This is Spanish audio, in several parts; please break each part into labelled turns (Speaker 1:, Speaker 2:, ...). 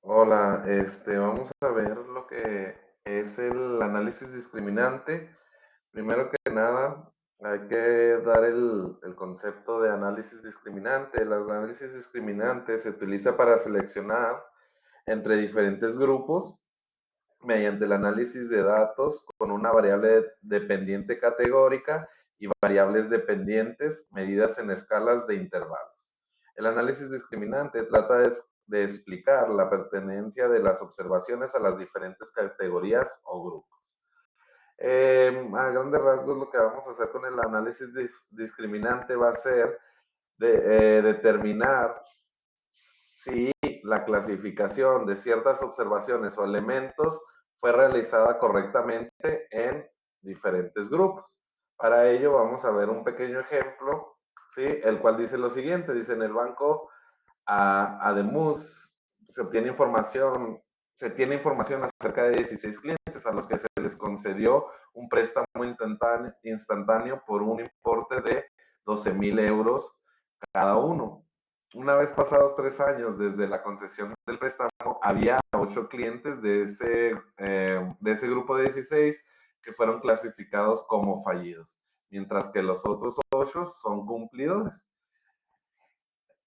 Speaker 1: Hola, vamos a ver lo que es el análisis discriminante. Primero que nada, hay que dar el concepto de análisis discriminante. El análisis discriminante se utiliza para seleccionar entre diferentes grupos mediante el análisis de datos con una variable dependiente categórica y variables dependientes medidas en escalas de intervalos. El análisis discriminante trata de explicar la pertenencia de las observaciones a las diferentes categorías o grupos. A grandes rasgos, lo que vamos a hacer con el análisis discriminante va a ser determinar si la clasificación de ciertas observaciones o elementos fue realizada correctamente en diferentes grupos. Para ello vamos a ver un pequeño ejemplo, ¿sí? El cual dice lo siguiente, dice en el banco Ademus se tiene información acerca de 16 clientes a los que se les concedió un préstamo instantáneo por un importe de 12,000 euros cada uno. Una vez pasados 3 años desde la concesión del préstamo, había 8 clientes de ese grupo de 16 que fueron clasificados como fallidos, mientras que los otros 8 son cumplidores,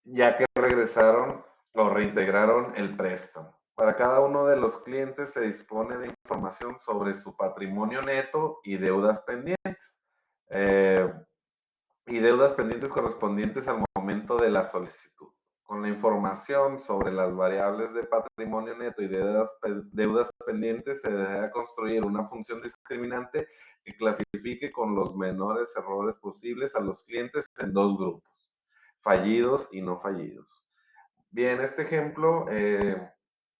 Speaker 1: ya que regresaron o reintegraron el préstamo. Para cada uno de los clientes se dispone de información sobre su patrimonio neto eh, y deudas pendientes correspondientes al momento de la solicitud. Con la información sobre las variables de patrimonio neto y deudas pendientes se debe construir una función discriminante que clasifique con los menores errores posibles a los clientes en dos grupos, fallidos y no fallidos. Bien, este ejemplo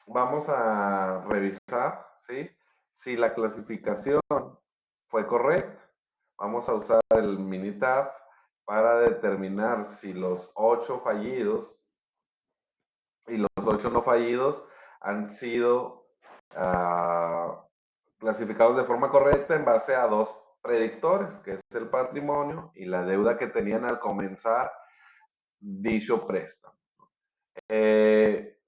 Speaker 1: vamos a revisar, ¿sí? Si la clasificación fue correcta. Vamos a usar el Minitab para determinar si los 8 fallidos y los 8 no fallidos han sido clasificados de forma correcta en base a dos predictores, que es el patrimonio y la deuda que tenían al comenzar dicho préstamo.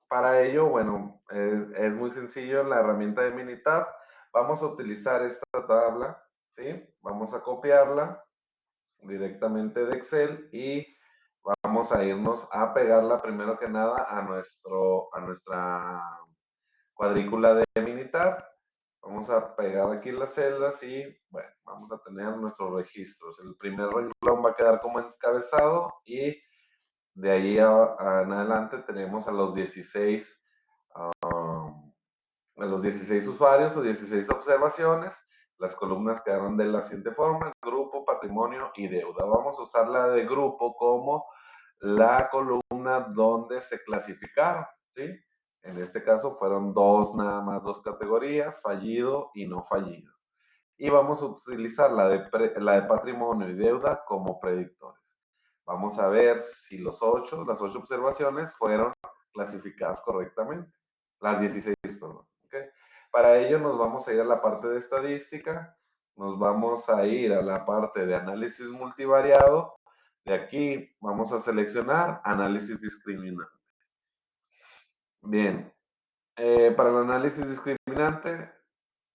Speaker 1: Para ello, bueno, es muy sencillo en la herramienta de Minitab. Vamos a utilizar esta tabla, ¿sí? Vamos a copiarla directamente de Excel y vamos a irnos a pegarla primero que nada a nuestra cuadrícula de Minitab. Vamos a pegar aquí las celdas y, bueno, vamos a tener nuestros registros. El primer renglón va a quedar como encabezado y de ahí en adelante tenemos a los 16 usuarios o 16 observaciones. Las columnas quedaron de la siguiente forma: grupo, patrimonio y deuda. Vamos a usar la de grupo como la columna donde se clasificaron, ¿sí? En este caso fueron nada más dos categorías, fallido y no fallido. Y vamos a utilizar la de patrimonio y deuda como predictores. Vamos a ver si las 8 observaciones fueron clasificadas correctamente. Las 16, perdón. ¿Okay? Para ello nos vamos a ir a la parte de estadística, nos vamos a ir a la parte de análisis multivariado. De aquí vamos a seleccionar análisis discriminante. Bien, para el análisis discriminante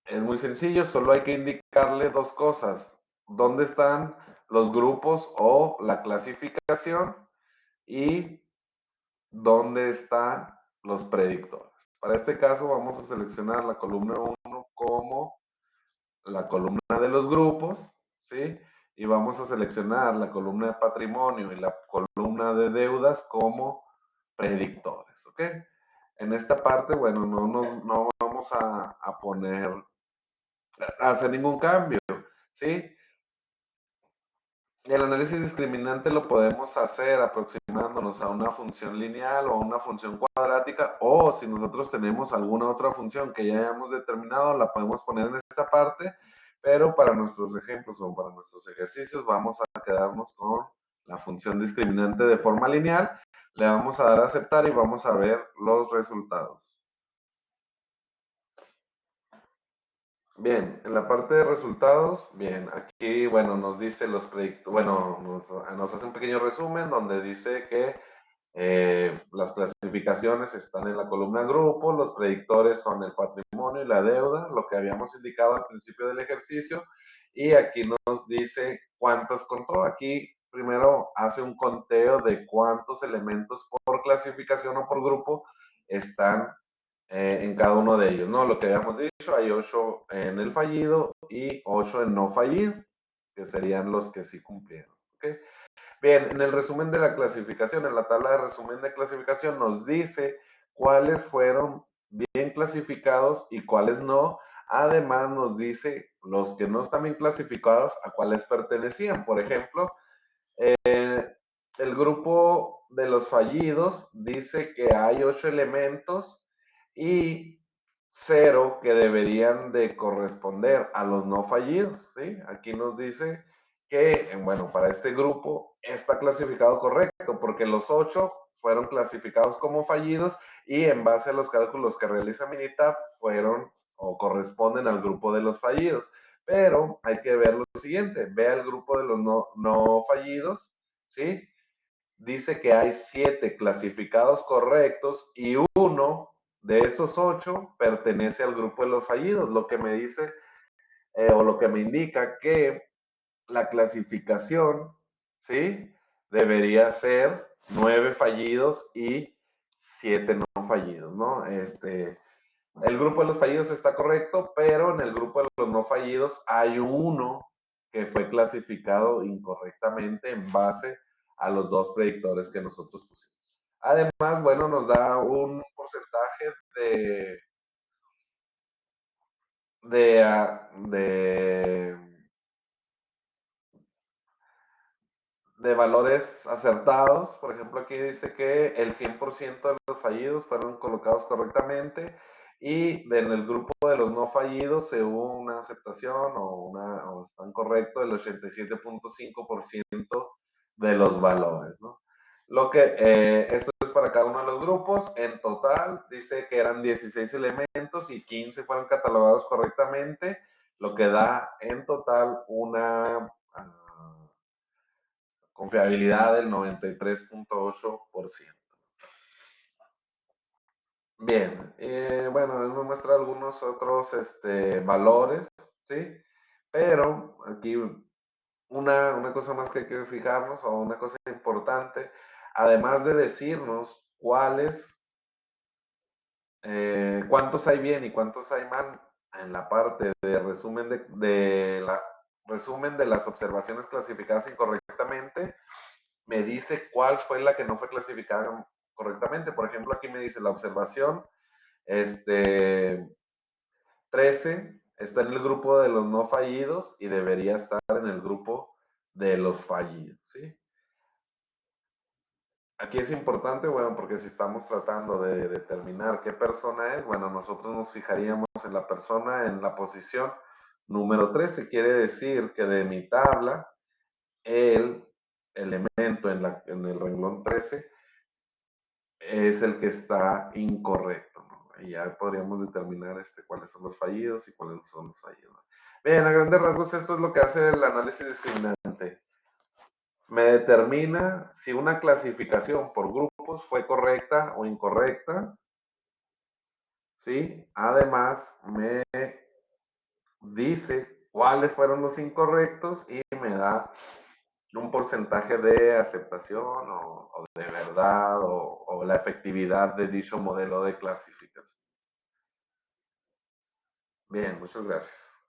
Speaker 1: es muy sencillo, solo hay que indicarle dos cosas: dónde están los grupos o la clasificación y dónde están los predictores. Para este caso vamos a seleccionar la columna 1 como la columna de los grupos, ¿sí? Y vamos a seleccionar la columna de patrimonio y la columna de deudas como predictores, ¿ok? En esta parte, bueno, no vamos a poner, a hacer ningún cambio, ¿sí? El análisis discriminante lo podemos hacer aproximándonos a una función lineal o a una función cuadrática, o si nosotros tenemos alguna otra función que ya hayamos determinado, la podemos poner en esta parte, pero para nuestros ejemplos o para nuestros ejercicios vamos a quedarnos con la función discriminante de forma lineal. Le vamos a dar a aceptar y vamos a ver los resultados. Bien, en la parte de resultados, bien, aquí, bueno, nos dice los proyectos, bueno, nos hace un pequeño resumen donde dice que Las clasificaciones están en la columna grupo, los predictores son el patrimonio y la deuda, lo que habíamos indicado al principio del ejercicio, y aquí nos dice cuántas contó. Aquí primero hace un conteo de cuántos elementos por clasificación o por grupo están en cada uno de ellos, ¿no? Lo que habíamos dicho, hay 8 en el fallido y 8 en no fallido, que serían los que sí cumplieron. ¿Okay? Bien, en el resumen de la clasificación, en la tabla de resumen de clasificación nos dice cuáles fueron bien clasificados y cuáles no. Además nos dice los que no están bien clasificados a cuáles pertenecían. Por ejemplo, el grupo de los fallidos dice que hay 8 elementos y 0 que deberían de corresponder a los no fallidos, ¿sí? Aquí nos dice que, bueno, para este grupo está clasificado correcto porque los 8 fueron clasificados como fallidos y en base a los cálculos que realiza Minitab fueron o corresponden al grupo de los fallidos. Pero hay que ver lo siguiente, ve al grupo de los no fallidos, ¿sí? Dice que hay 7 clasificados correctos y uno de esos 8 pertenece al grupo de los fallidos, lo que me dice o lo que me indica que la clasificación, ¿sí? Debería ser 9 fallidos y 7 no fallidos, ¿no? El grupo de los fallidos está correcto, pero en el grupo de los no fallidos hay uno que fue clasificado incorrectamente en base a los dos predictores que nosotros pusimos. Además, bueno, nos da un porcentaje de, de, de valores acertados. Por ejemplo, aquí dice que el 100% de los fallidos fueron colocados correctamente y en el grupo de los no fallidos se hubo una aceptación o están correctos el 87.5% de los valores, ¿no? Esto es para cada uno de los grupos. En total dice que eran 16 elementos y 15 fueron catalogados correctamente, lo que da en total una confiabilidad del 93.8%. Bien, bueno, él me muestra algunos otros valores, ¿sí? Pero aquí una cosa más que hay que fijarnos, o una cosa importante, además de decirnos cuántos hay bien y cuántos hay mal, en la parte de resumen resumen de las observaciones clasificadas incorrectamente, me dice cuál fue la que no fue clasificada correctamente. Por ejemplo, aquí me dice la observación este, 13 está en el grupo de los no fallidos y debería estar en el grupo de los fallidos, ¿sí? Aquí es importante, bueno, porque si estamos tratando de determinar qué persona es, bueno, nosotros nos fijaríamos en la persona en la posición número 13. Quiere decir que de mi tabla, el elemento en el renglón 13 es el que está incorrecto, ¿no? Y ya podríamos determinar cuáles son los fallidos y cuáles son los fallidos. Bien, a grandes rasgos esto es lo que hace el análisis discriminante. Me determina si una clasificación por grupos fue correcta o incorrecta, ¿sí? Además, me dice cuáles fueron los incorrectos y me da un porcentaje de aceptación o de verdad o la efectividad de dicho modelo de clasificación. Bien, muchas gracias.